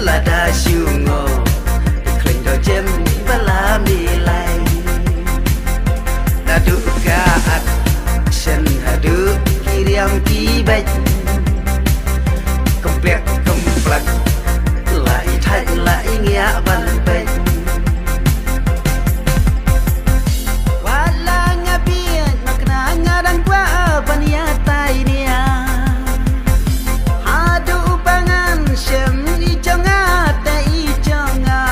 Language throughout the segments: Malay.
lada syungo kling do jem bala milai dadu ka action hadu kiriam kibet komplek komplek lai thai lai ngya ban pe wala ngabien makna ngarang kwa bania tai nia hadu bangan shem ijonga ta ijonga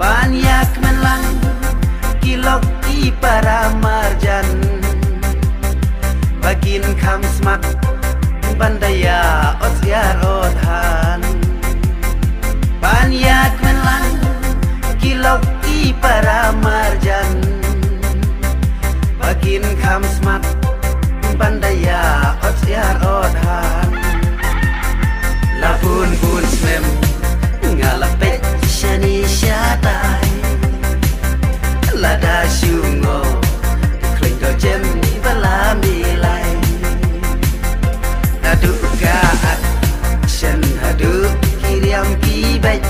banyak menlang kilok i para marjan bagin kam smak bandaya osyar odhan banyak menlang kilok i para marjan bagin kam smak bandaya osyar odhan lapun pun smem ngalapet shani syatai lada syungo kling do jem bala milai dadu ka action hadu kiriam kibet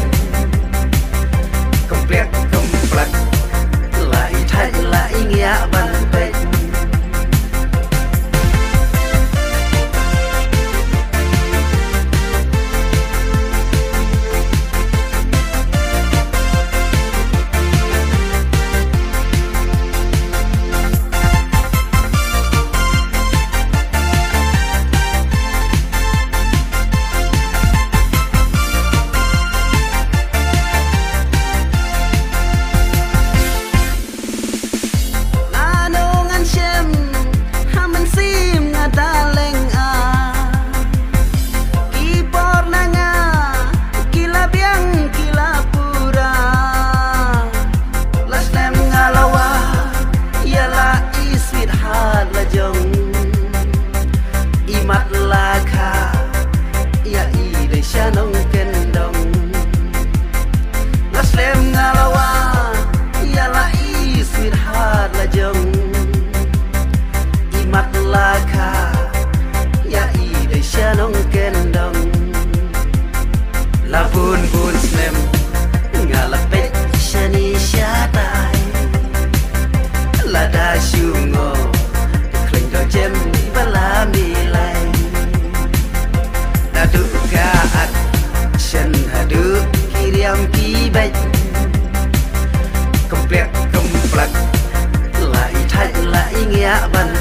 komplek komplek lai thai lai ngya ban pe imat laka ya ide shanong kendong laslem ngalawa ya la iswir had lajong imat laka ya ide shanong kendong lapun pun slem ngalapet shani syatai lada syungo kling do jem bala milai dadu ka action hadu kiriam kibet komplek komplek lai thai lai ngya ban